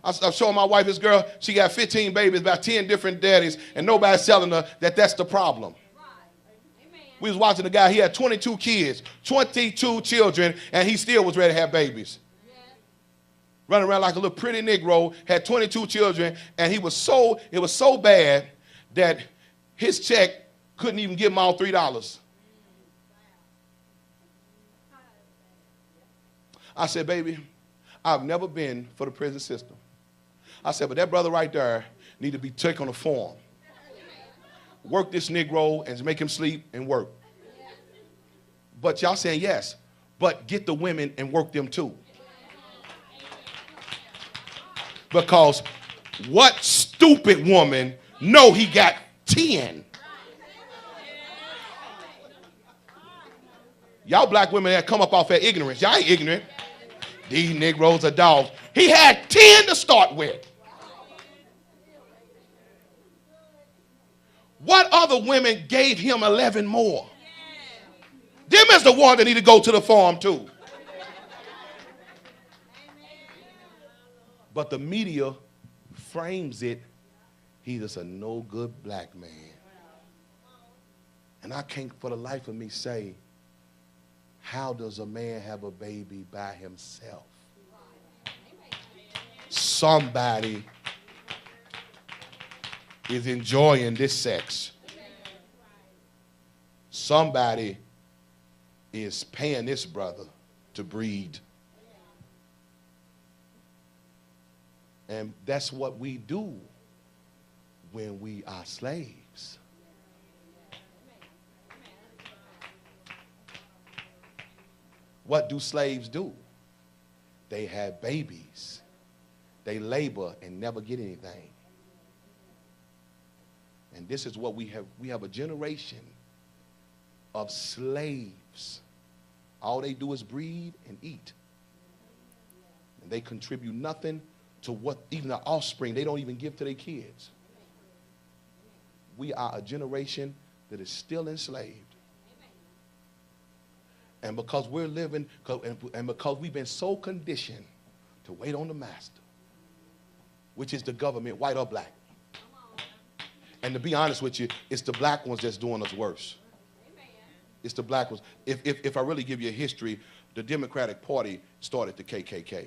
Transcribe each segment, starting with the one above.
I'm showing my wife this girl. She got 15 babies, about 10 different daddies, and nobody's telling her that that's the problem. We was watching a guy. He had 22 kids, 22 children, and he still was ready to have babies. Running around like a little pretty Negro, had 22 children, and it was so bad that his check couldn't even give him all $3. I said, baby, I've never been for the prison system. I said, but that brother right there need to be taken on a farm. Work this Negro and make him sleep and work. But y'all saying yes, but get the women and work them too. Because what stupid woman know he got 10? Y'all black women that come up off that ignorance. Y'all ain't ignorant. These Negroes are dogs. He had 10 to start with. What other women gave him 11 more? Them is the one that need to go to the farm too. But the media frames it, he's just a no good black man. And I can't for the life of me say, how does a man have a baby by himself? Somebody is enjoying this sex. Somebody is paying this brother to breed. And that's what we do when we are slaves. What do slaves do? They have babies. They labor and never get anything. And this is what we have. We have a generation of slaves. All they do is breed and eat. And they contribute nothing to what even the offspring, they don't even give to their kids. We are a generation that is still enslaved. And because we're living, and because we've been so conditioned to wait on the master, which is the government, white or black. And to be honest with you, it's the black ones that's doing us worse. It's the black ones. If I really give you a history, the Democratic Party started the KKK.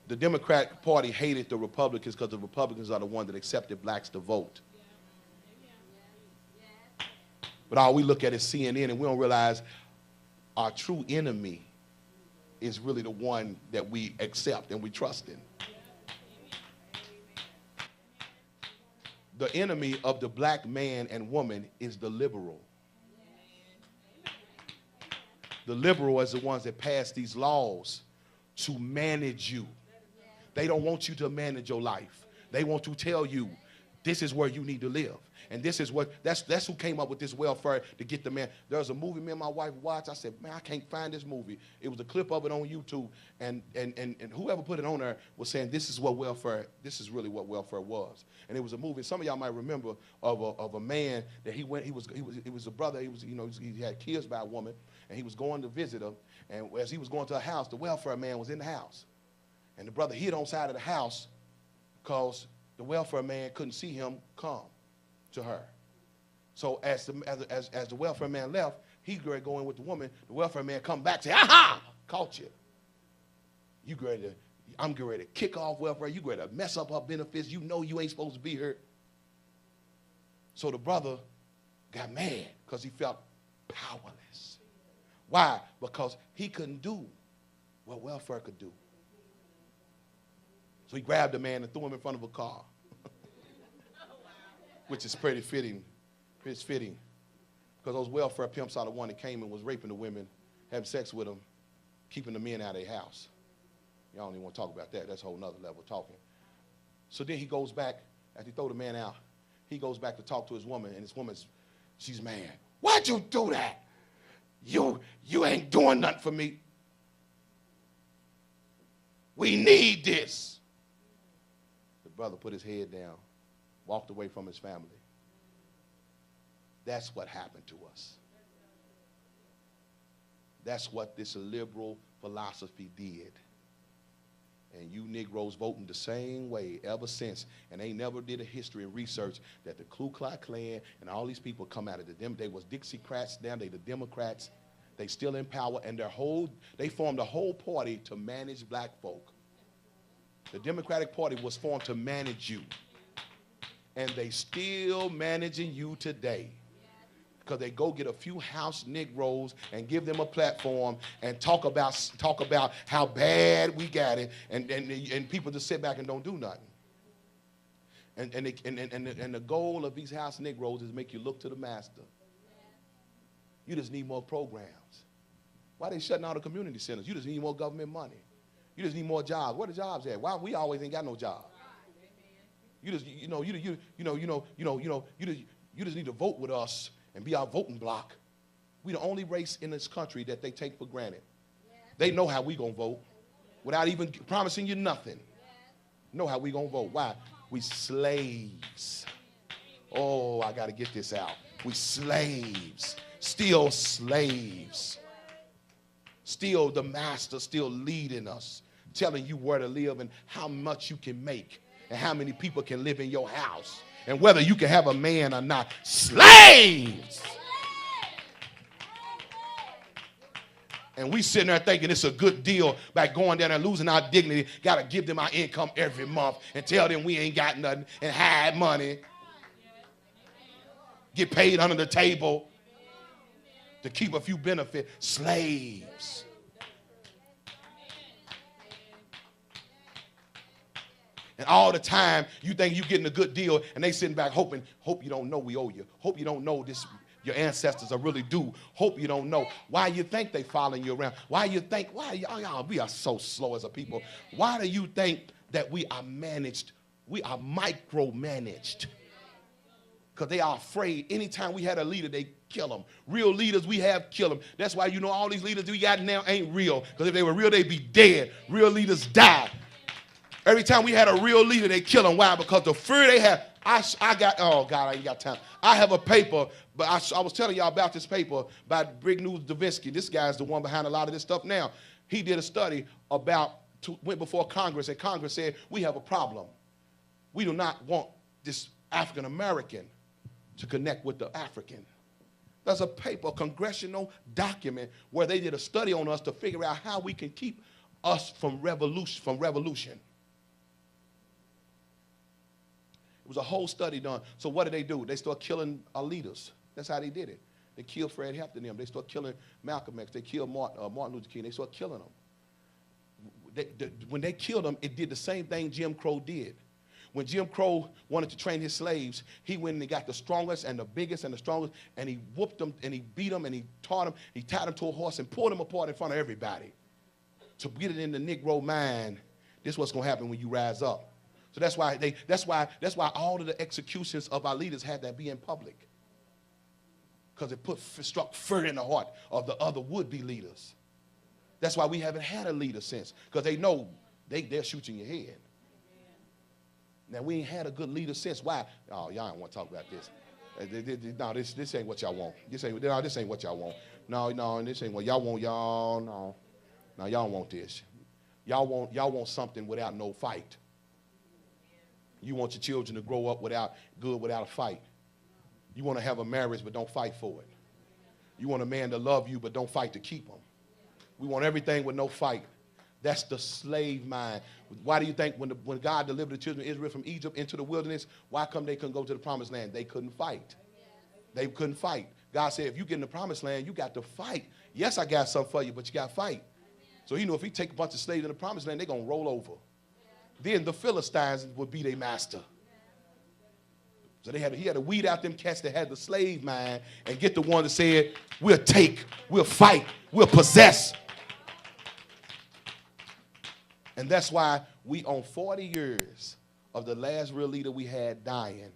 The Democratic Party hated the Republicans because the Republicans are the ones that accepted blacks to vote. But all we look at is CNN and we don't realize our true enemy is really the one that we accept and we trust in. The enemy of the black man and woman is the liberal. The liberal is the ones that pass these laws to manage you. They don't want you to manage your life. They want to tell you this is where you need to live. And this is what, that's who came up with this welfare to get the man. There was a movie me and my wife watched. I said, man, I can't find this movie. It was a clip of it on YouTube. And whoever put it on there was saying this is what welfare, this is really what welfare was. And it was a movie, some of y'all might remember, of a man that he was a brother, he had kids by a woman, and he was going to visit her. And as he was going to her house, the welfare man was in the house. And the brother hid on the side of the house because the welfare man couldn't see him come to her. So as the welfare man left, he going to go in with the woman. The welfare man come back and say, aha, caught you. I'm getting ready to kick off welfare. You ready to mess up her benefits. You know you ain't supposed to be here. So the brother got mad because he felt powerless. Why? Because he couldn't do what welfare could do. So he grabbed the man and threw him in front of a car. Which is pretty fitting. It's fitting. Because those welfare pimps are the one that came and was raping the women, having sex with them, keeping the men out of their house. Y'all don't even want to talk about that. That's a whole nother level of talking. So then he goes back, after he throw the man out, he goes back to talk to his woman, and his woman's, she's mad. Why'd you do that? You ain't doing nothing for me. We need this. The brother put his head down, walked away from his family. That's what happened to us. That's what this liberal philosophy did. And you Negroes voting the same way ever since. And they never did a history and research that the Ku Klux Klan and all these people come out of they was Dixiecrats, now they the Democrats. They still in power, and they formed a whole party to manage black folk. The Democratic Party was formed to manage you. And they still managing you today. Because they go get a few house Negroes and give them a platform and talk about how bad we got it, and people just sit back and don't do nothing. And the goal of these house Negroes is make you look to the master. You just need more programs. Why they shutting out the community centers? You just need more government money. You just need more jobs. Where the jobs at? Why we always ain't got no jobs? You just you just need to vote with us and be our voting bloc. We the only race in this country that they take for granted. They know how we gonna vote without even promising you nothing. Know how we gonna vote. Why? We slaves. Oh, I gotta get this out. We slaves. Still slaves. Still the master still leading us, telling you where to live and how much you can make and how many people can live in your house and whether you can have a man or not. Slaves! And we sitting there thinking it's a good deal by going down and losing our dignity. Got to give them our income every month and tell them we ain't got nothing and hide money. Get paid under the table to keep a few benefits. Slaves. And all the time you think you're getting a good deal and they sitting back hoping, hope you don't know we owe you. Hope you don't know this, your ancestors are really due. Hope you don't know. Why you think they following you around? Y'all, we are so slow as a people. Why do you think that we are managed, we are micromanaged? Because they are afraid. Anytime we had a leader, they kill them. Real leaders we have, kill them. That's why you know all these leaders we got now ain't real. Because if they were real, they'd be dead. Real leaders die. Every time we had a real leader, they kill them. Why? Because the fear they have. Oh God, I ain't got time. I have a paper, but I was telling y'all about this paper by Brignews Davinsky. This guy's the one behind a lot of this stuff now. He did a study went before Congress, and Congress said, we have a problem. We do not want this African American to connect with the African. There's a paper, a congressional document, where they did a study on us to figure out how we can keep us from revolution. It was a whole study done. So what did they do? They start killing our leaders. That's how they did it. They killed Fred Hampton and them. They start killing Malcolm X. They killed Martin Luther King. They start killing them. When they killed them, it did the same thing Jim Crow did. When Jim Crow wanted to train his slaves, he went and he got the strongest and the biggest and the strongest, and he whooped them and he beat them and he taught them. He tied them to a horse and pulled them apart in front of everybody. To get it in the Negro mind, this is what's going to happen when you rise up. So that's why all of the executions of our leaders had to be in public. Because it struck fear in the heart of the other would-be leaders. That's why we haven't had a leader since. Because they know they're shooting your head. Now, we ain't had a good leader since. Why? Oh, y'all don't want to talk about this. No, this ain't what y'all want. This ain't what y'all want. No, this ain't what y'all want. No, y'all don't want this. Y'all want something without no fight. You want your children to grow up without a fight. You want to have a marriage, but don't fight for it. You want a man to love you, but don't fight to keep him. We want everything with no fight. That's the slave mind. Why do you think when God delivered the children of Israel from Egypt into the wilderness, why come they couldn't go to the promised land? They couldn't fight. They couldn't fight. God said, if you get in the promised land, you got to fight. Yes, I got something for you, but you got to fight. So he knew if he take a bunch of slaves in the promised land, they're going to roll over. Then the Philistines would be their master. So he had to weed out them cats that had the slave mind and get the one that said, we'll take, we'll fight, we'll possess. And that's why we on 40 years of the last real leader we had dying,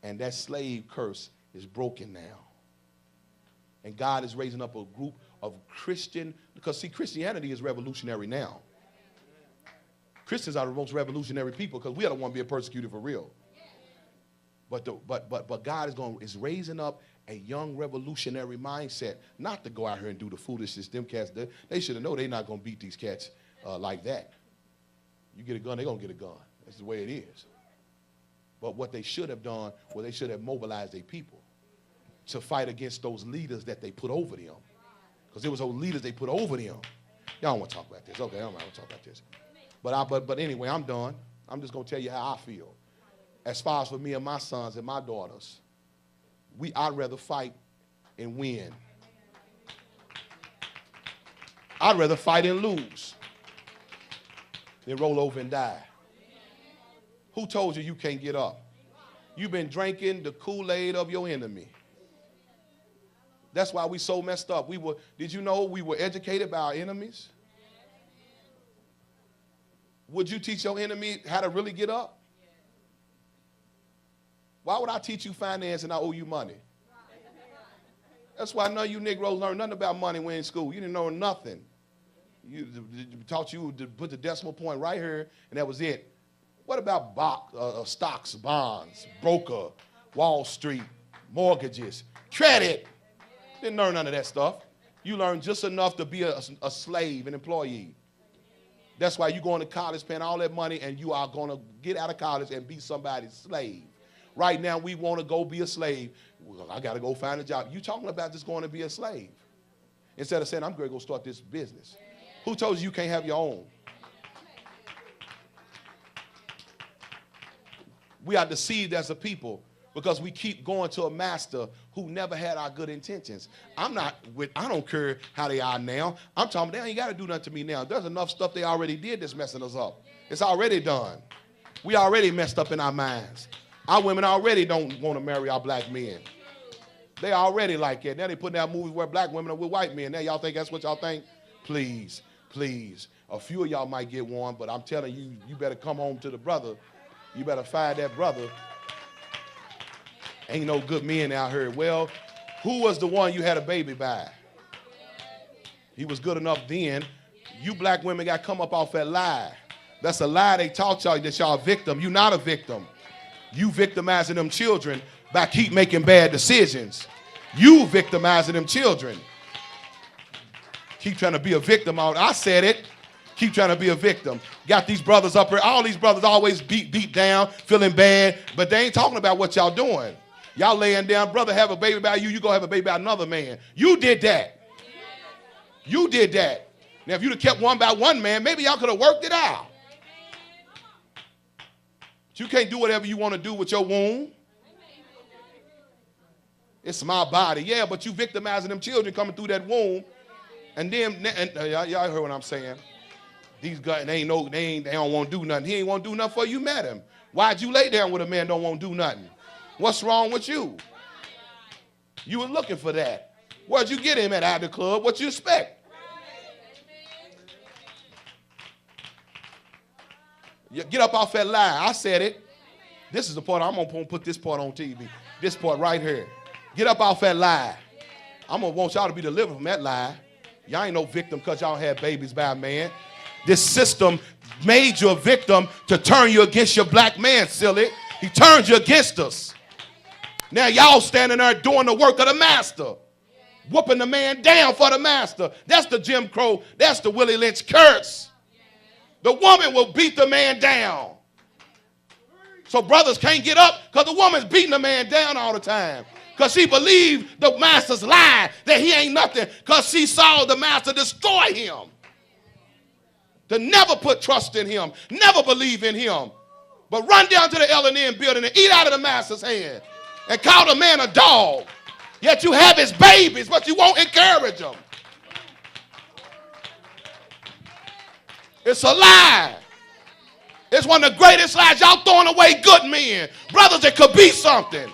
and that slave curse is broken now. And God is raising up a group of Christian, because see, Christianity is revolutionary now. Christians are the most revolutionary people because we are the one being persecuted for real. But God is raising up a young revolutionary mindset, not to go out here and do the foolishness them cats do. They should have known they're not going to beat these cats like that. You get a gun, they're going to get a gun. That's the way it is. But what they should have done, well, they should have mobilized their people to fight against those leaders that they put over them. Because it was those leaders they put over them. Y'all don't want to talk about this. Okay, I don't want to talk about this. But anyway, I'm done. I'm just going to tell you how I feel. As far as for me and my sons and my daughters, I'd rather fight and win. I'd rather fight and lose than roll over and die. Who told you you can't get up? You've been drinking the Kool-Aid of your enemy. That's why we so messed up. Did you know we were educated by our enemies? Would you teach your enemy how to really get up? Why would I teach you finance and I owe you money? That's why none of you Negroes learned nothing about money when in school. You didn't know nothing. You taught you to put the decimal point right here, and that was it. What about stocks, bonds, broker, Wall Street, mortgages, credit? Didn't learn none of that stuff. You learned just enough to be a slave, an employee. That's why you're going to college paying all that money, and you are going to get out of college and be somebody's slave. Right now, we want to go be a slave. Well, I got to go find a job. You talking about just going to be a slave instead of saying, I'm going to go start this business. Who told you can't have your own? We are deceived as a people because we keep going to a master who never had our good intentions. I don't care how they are now. I'm talking, they ain't got to do nothing to me now. There's enough stuff they already did that's messing us up. It's already done. We already messed up in our minds. Our women already don't want to marry our black men. They already like it. Now they putting out movies where black women are with white men. Now y'all think that's what y'all think? Please, please. A few of y'all might get one, but I'm telling you, you better come home to the brother. You better find that brother. Ain't no good men out here. Well, who was the one you had a baby by? He was good enough then. You black women got come up off that lie. That's a lie they taught y'all that y'all a victim. You're not a victim. You victimizing them children by keep making bad decisions. You victimizing them children. Keep trying to be a victim. I said it. Keep trying to be a victim. Got these brothers up here. All these brothers always beat down, feeling bad, but they ain't talking about what y'all doing. Y'all laying down, brother have a baby by you, you go have a baby by another man. You did that. You did that. Now, if you'd have kept one by one man, maybe y'all could have worked it out. But you can't do whatever you want to do with your womb. It's my body. Yeah, but you victimizing them children coming through that womb. And then, y'all heard what I'm saying. These guys, they don't want to do nothing. He ain't want to do nothing for you met him. Why'd you lay down with a man don't want to do nothing? What's wrong with you? You were looking for that. Where'd you get him at the club? What you expect? You get up off that lie. I said it. This is the part, I'm going to put this part on TV. This part right here. Get up off that lie. I'm going to want y'all to be delivered from that lie. Y'all ain't no victim because y'all had babies by a man. This system made you a victim to turn you against your black man, silly. He turned you against us. Now y'all standing there doing the work of the master. Whooping the man down for the master. That's the Jim Crow. That's the Willie Lynch curse. The woman will beat the man down. So brothers can't get up because the woman's beating the man down all the time. Because she believed the master's lie that he ain't nothing because she saw the master destroy him. To never put trust in him, never believe in him, but run down to the L&N building and eat out of the master's hand and call the man a dog. Yet you have his babies, but you won't encourage them. It's a lie. It's one of the greatest lies. Y'all throwing away good men, brothers that could be something.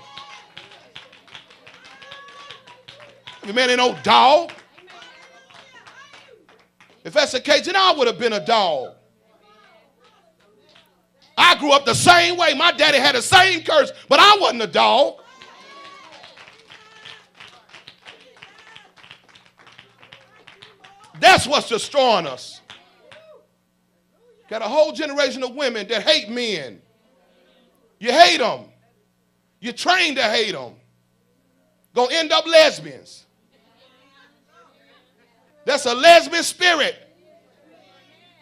The man ain't no dog. If that's the case, then I would have been a dog. I grew up the same way. My daddy had the same curse, but I wasn't a dog. That's what's destroying us. Got a whole generation of women that hate men. You hate them. You're trained to hate them. Gonna end up lesbians. That's a lesbian spirit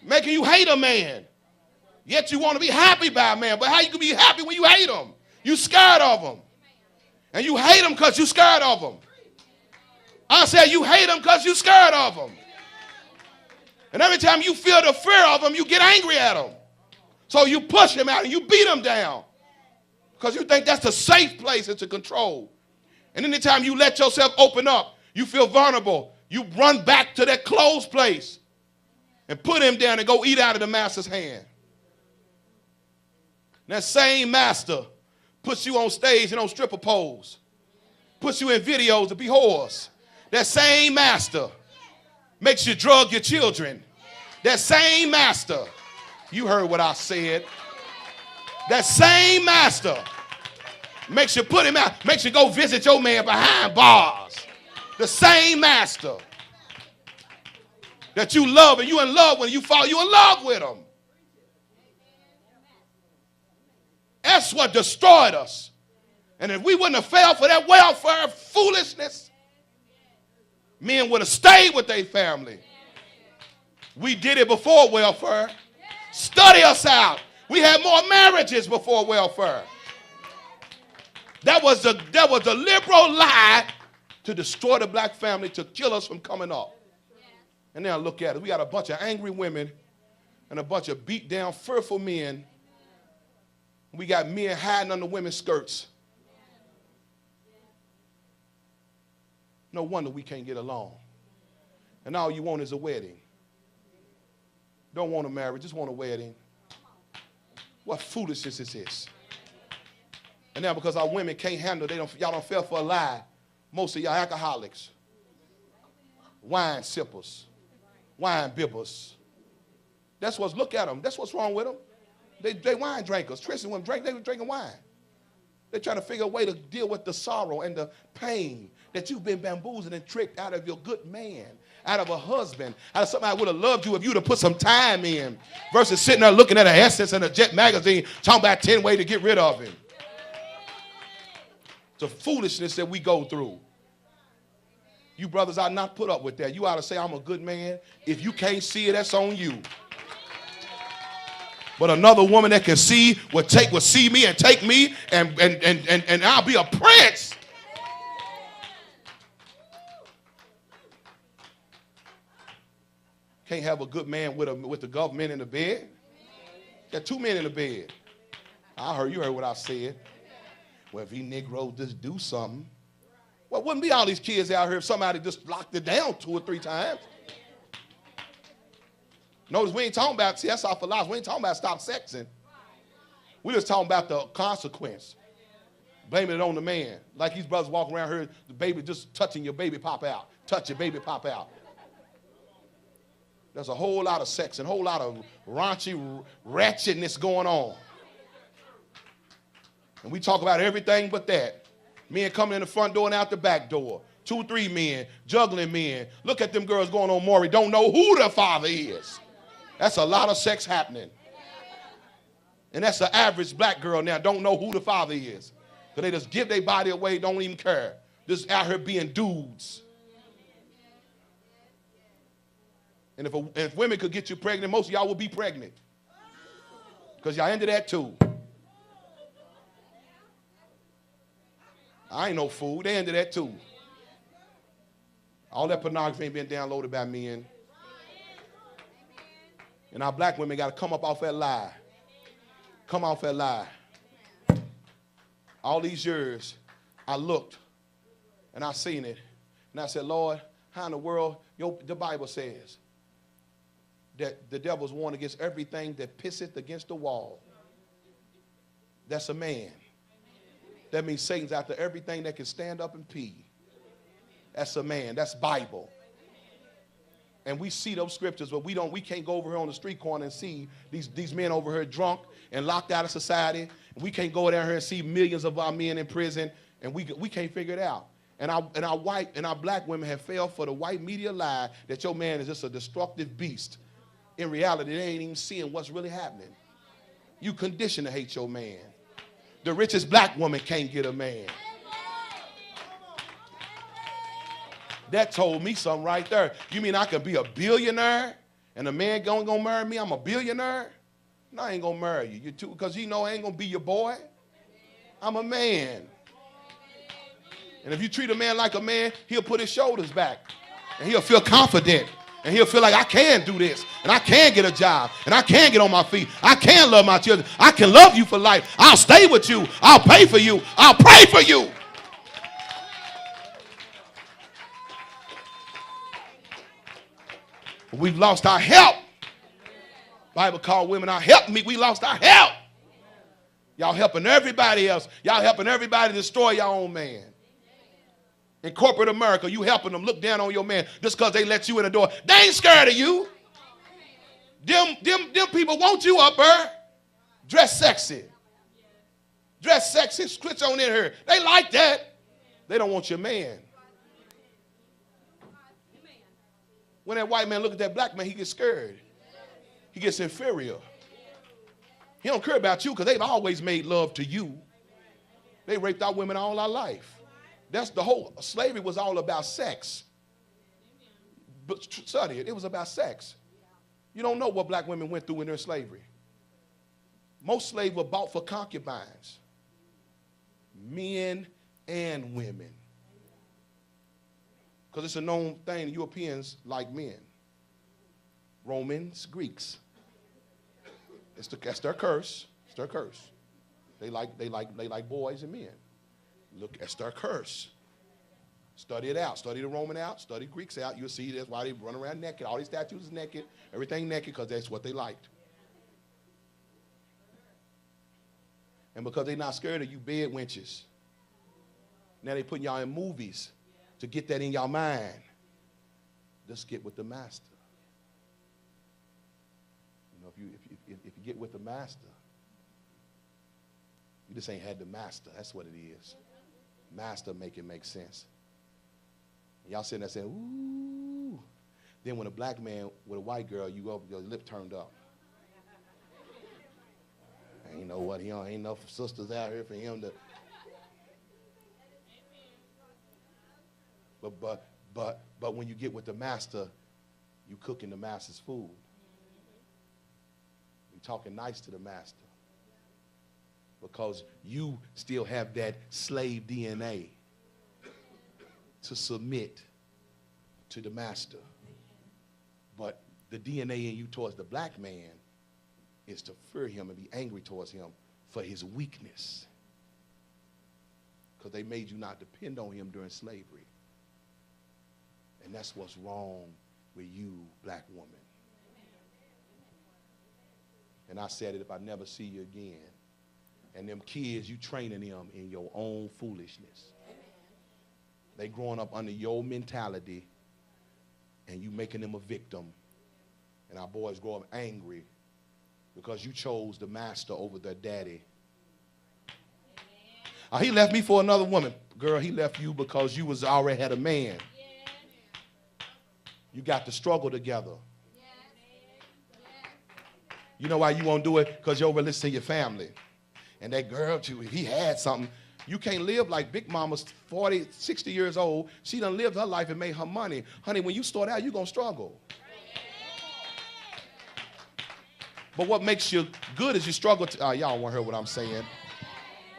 making you hate a man. Yet you want to be happy by a man. But how you can be happy when you hate him? You scared of him. And you hate him because you scared of him. I said you hate him because you scared of him. And every time you feel the fear of him, you get angry at him. So you push him out and you beat him down. Because you think that's the safe place to control. And anytime you let yourself open up, you feel vulnerable. You run back to that closed place and put him down and go eat out of the master's hand. And that same master puts you on stage and on stripper poles. Puts you in videos to be whores. That same master makes you drug your children. That same master, you heard what I said. That same master makes you put him out, makes you go visit your man behind bars. The same master that you love and you in love with, you fall, you in love with him. That's what destroyed us. And if we wouldn't have fell for that welfare foolishness, men would have stayed with their family. We did it before welfare. Study us out. We had more marriages before welfare. That was the liberal lie to destroy the black family, to kill us from coming up. And now look at it. We got a bunch of angry women and a bunch of beat down, fearful men. We got men hiding under women's skirts. No wonder we can't get along. And all you want is a wedding. Don't want a marriage, just want a wedding. What foolishness is this? And now because our women can't handle, y'all don't fell for a lie. Most of y'all alcoholics, wine sippers, wine bibbers. That's what's, look at them. That's what's wrong with them. They wine drinkers. Tristan wouldn't drink, they were drinking wine. They're trying to figure a way to deal with the sorrow and the pain that you've been bamboozled and tricked out of your good man, out of a husband, out of somebody who would have loved you if you'd have put some time in, versus sitting there looking at an Essence and a Jet magazine talking about 10 ways to get rid of him. The foolishness that we go through. You brothers ought not put up with that. You ought to say, I'm a good man. If you can't see it, that's on you. But another woman that can see will see me and take me, and I'll be a prince. Can't have a good man with the government in the bed. Got two men in the bed. You heard what I said. Well, if he Negroes just do something. Well, wouldn't be all these kids out here if somebody just locked it down 2 or 3 times. Notice we ain't talking about, see, that's our philosophy. We ain't talking about stop sexing. We just talking about the consequence. Blaming it on the man. Like these brothers walking around here, the baby just touching your baby pop out. Touch your baby pop out. There's a whole lot of sex and a whole lot of raunchy ratchetness going on. And we talk about everything but that. Men coming in the front door and out the back door. 2, 3 men, juggling men. Look at them girls going on Maury, don't know who the father is. That's a lot of sex happening. And that's the average black girl now, don't know who the father is. Because they just give their body away, don't even care. Just out here being dudes. And if women could get you pregnant, most of y'all would be pregnant. Because y'all into that too. I ain't no fool. They into that too. All that pornography ain't been downloaded by men. And our black women got to come up off that lie. Come off that lie. All these years, I looked and I seen it. And I said, Lord, how in the world? The Bible says that the devil's warned against everything that pisseth against the wall. That's a man. That means Satan's after everything that can stand up and pee. That's a man. That's Bible. And we see those scriptures, but we can't go over here on the street corner and see these men over here drunk and locked out of society. We can't go down here and see millions of our men in prison, and we can't figure it out. And our black women have fell for the white media lie that your man is just a destructive beast. In reality, they ain't even seeing what's really happening. You conditioned to hate your man. The richest black woman can't get a man. That told me something right there. You mean I could be a billionaire and a man gonna marry me? I'm a billionaire? No, I ain't going to marry you. You too, because you know I ain't going to be your boy. I'm a man. And if you treat a man like a man, he'll put his shoulders back. And he'll feel confident. And he'll feel like I can do this. And I can get a job. And I can get on my feet. I can love my children. I can love you for life. I'll stay with you. I'll pay for you. I'll pray for you. We've lost our help. Bible called women our help me. We lost our help. Y'all helping everybody else. Y'all helping everybody destroy your own man. In corporate America, you helping them look down on your man just because they let you in the door. They ain't scared of you. Them people want you up there. Dress sexy. Dress sexy. Switch on in here. They like that. They don't want your man. When that white man look at that black man, he gets scared. He gets inferior. He don't care about you because they've always made love to you. They raped our women all our life. That's the whole, slavery was all about sex. But study it, it was about sex. You don't know what black women went through in their slavery. Most slaves were bought for concubines. Men and women. Because it's a known thing, Europeans like men. Romans, Greeks. That's their curse. It's their curse. They like boys and men. Look, that's their curse. Study it out. Study the Roman out. Study Greeks out. You'll see that's why they run around naked. All these statues is naked. Everything naked because that's what they liked. And because they're not scared of you bed wenches. Now they putting y'all in movies to get that in y'all mind. Just get with the master. You know, if you get with the master, you just ain't had the master. That's what it is. Master make it make sense. And y'all sitting there saying, ooh. Then when a black man with a white girl, you go, your lip turned up. Ain't know what, ain't enough sisters out here for him to. But when you get with the master, you cooking the master's food. You talking nice to the master. Because you still have that slave DNA to submit to the master. But the DNA in you towards the black man is to fear him and be angry towards him for his weakness. Because they made you not depend on him during slavery. And that's what's wrong with you, black woman. And I said it, if I never see you again. And them kids, you training them in your own foolishness. They growing up under your mentality, and you making them a victim. And our boys grow up angry because you chose the master over their daddy. He left me for another woman. Girl, he left you because you was already had a man. You got to struggle together. You know why you won't do it? Because you're listening to your family. And that girl, too, he had something. You can't live like Big Mama's 40, 60 years old. She done lived her life and made her money. Honey, when you start out, you're going to struggle. But what makes you good is you struggle. Y'all want to hear what I'm saying.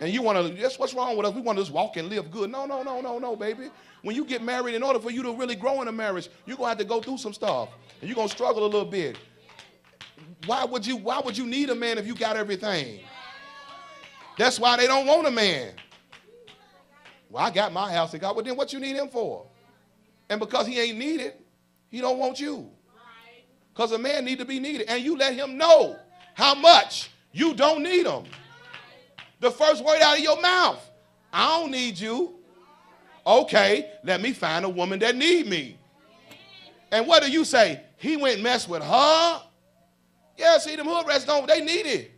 And you want to, that's what's wrong with us. We want to just walk and live good. No, baby. When you get married, in order for you to really grow in a marriage, you're going to have to go through some stuff. And you're going to struggle a little bit. Why would you need a man if you got everything? That's why they don't want a man. Well, I got my house. Well, then what you need him for? And because he ain't needed, he don't want you. Because a man need to be needed. And you let him know how much you don't need him. The first word out of your mouth, I don't need you. Okay, let me find a woman that need me. And what do you say? He went and messed with her? Yeah, see, them hood rats don't, they need it.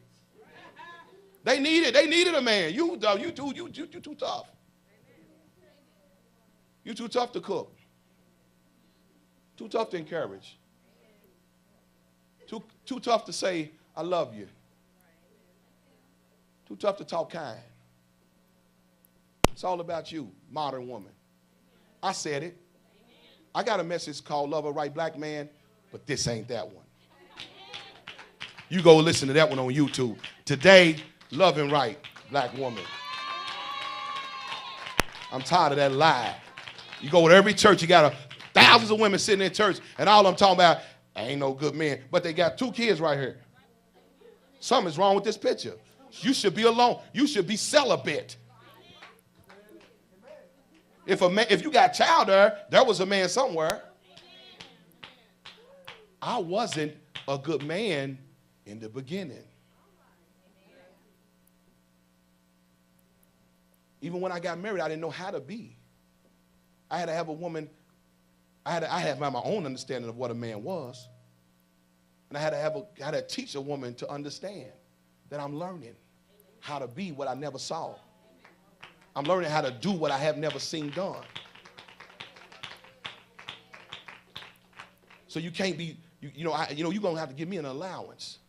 They needed a man. You too tough. You too tough to cook. Too tough to encourage. Too tough to say, I love you. Too tough to talk kind. It's all about you, modern woman. I said it. I got a message called Love a Right Black Man, but this ain't that one. You go listen to that one on YouTube. Today, loving right, black woman. I'm tired of that lie. You go to every church, you got thousands of women sitting in church, and all I'm talking about, ain't no good men, but they got 2 kids right here. Something's wrong with this picture. You should be alone. You should be celibate. If you got a child there was a man somewhere. I wasn't a good man in the beginning. Even when I got married, I didn't know how to be. I had to have a woman, I had to have my own understanding of what a man was. And I had to teach a woman to understand that I'm learning how to be what I never saw. I'm learning how to do what I have never seen done. So you can't be, you're going to have to give me an allowance.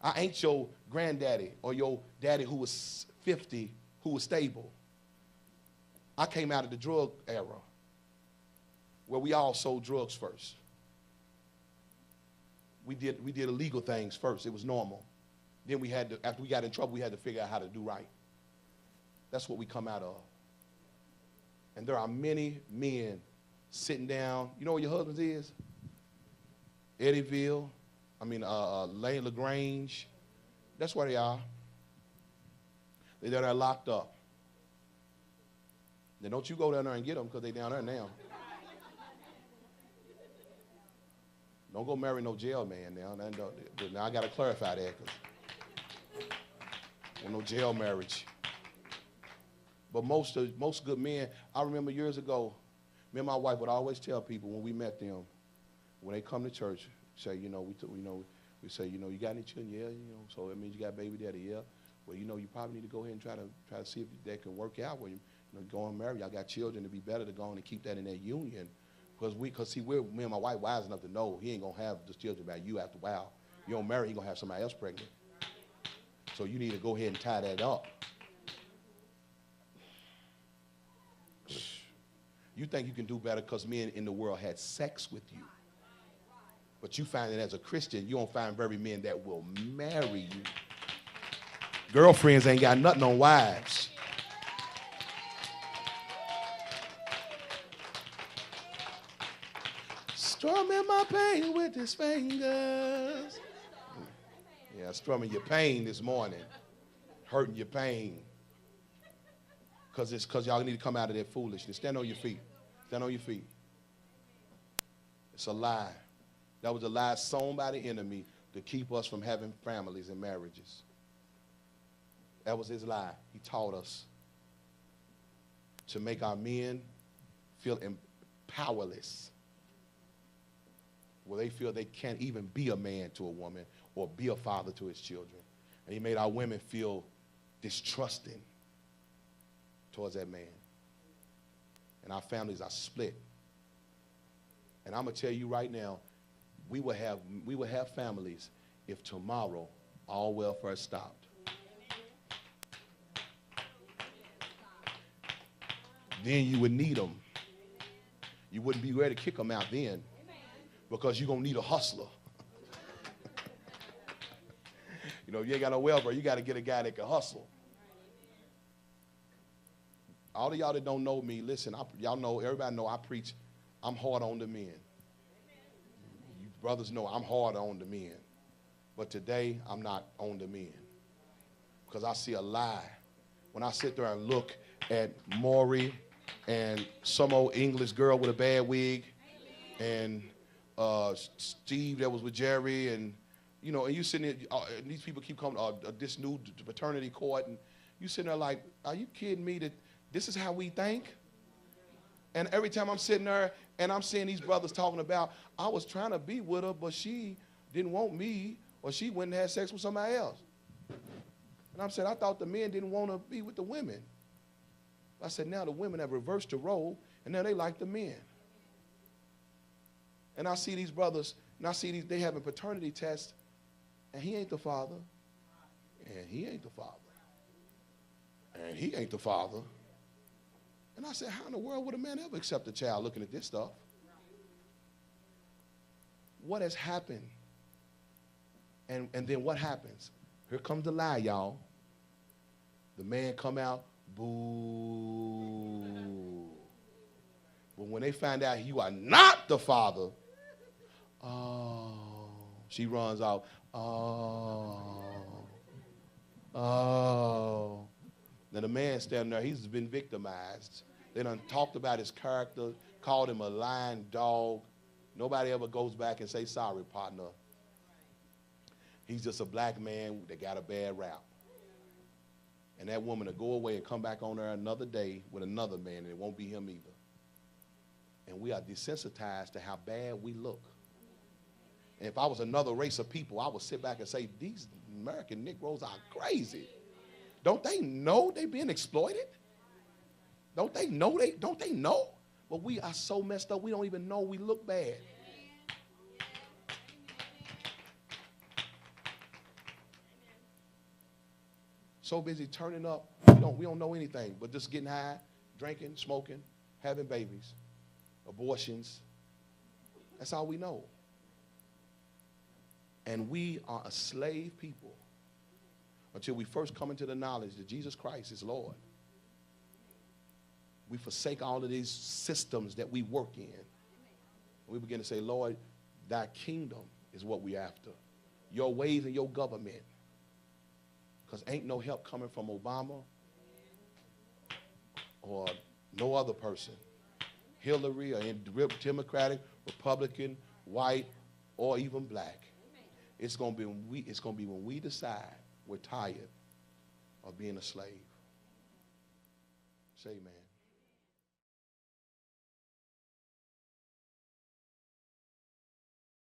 I ain't your granddaddy or your daddy who was 50, who was stable. I came out of the drug era where we all sold drugs first. We did illegal things first. It was normal. Then we had to, after we got in trouble, we had to figure out how to do right. That's what we come out of. And there are many men sitting down. You know where your husband is? Eddyville. Lane LaGrange. That's where they are. They're there locked up. Then don't you go down there and get them because they're down there now. Don't go marry no jail man now. Now I got to clarify that because no jail marriage. But most good men, I remember years ago, me and my wife would always tell people when we met them, when they come to church, say, we say, you got any children? Yeah, so it means you got baby daddy, yeah. Well, you probably need to go ahead and try to see if that can work out where you go and marry. Y'all got children, to be better to go on and keep that in that union. Because me and my wife wise enough to know he ain't going to have the children by you after a while. You don't marry, he going to have somebody else pregnant. So you need to go ahead and tie that up. You think you can do better because men in the world had sex with you. But you find that as a Christian, you don't find very men that will marry you. Girlfriends ain't got nothing on wives. Strumming my pain with his fingers. Yeah, strumming your pain this morning. Hurting your pain. Because y'all need to come out of that foolishness. Stand on your feet. Stand on your feet. It's a lie. That was a lie sown by the enemy to keep us from having families and marriages. That was his lie. He taught us to make our men feel powerless. Where they feel they can't even be a man to a woman or be a father to his children. And he made our women feel distrusting towards that man. And our families are split. And I'm going to tell you right now, we will have families if tomorrow all welfare stopped. Then you would need them. You wouldn't be ready to kick them out then because you're going to need a hustler. If you ain't got no welfare, you got to get a guy that can hustle. All of y'all that don't know me, listen, y'all know, everybody know I preach, I'm hard on the men. You brothers know I'm hard on the men. But today, I'm not on the men. Because I see a lie. When I sit there and look at Maury and some old English girl with a bad wig and Steve that was with Jerry and, and you sitting there, and these people keep coming, this new paternity court, and you sitting there like, are you kidding me that this is how we think? And every time I'm sitting there and I'm seeing these brothers talking about, I was trying to be with her, but she didn't want me, or she went and had sex with somebody else. And I'm saying, I thought the men didn't want to be with the women. I said, now the women have reversed the role, and now they like the men. And I see these brothers, and I see they having paternity tests, and he ain't the father, and he ain't the father, and he ain't the father. And I said, how in the world would a man ever accept a child looking at this stuff? What has happened And then what happens? Here comes the lie, y'all. The man come out, boo. But when they find out you are not the father, oh, she runs out, oh. Now the man standing there, he's been victimized. They done talked about his character, called him a lying dog. Nobody ever goes back and say, sorry, partner. He's just a black man that got a bad rap. And that woman will go away and come back on there another day with another man, and it won't be him either. And we are desensitized to how bad we look. And if I was another race of people, I would sit back and say, these American Negroes are crazy. Don't they know they're being exploited? Don't they know? Don't they know? But we are so messed up, we don't even know we look bad. So busy turning up, we don't know anything but just getting high, drinking, smoking, having babies, abortions. That's all we know. And we are a slave people until we first come into the knowledge that Jesus Christ is Lord. We forsake all of these systems that we work in. We begin to say, Lord, thy kingdom is what we after. Your ways and your government. Because ain't no help coming from Obama or no other person. Hillary or Democratic, Republican, white, or even black. It's going to be when we decide we're tired of being a slave. Say amen.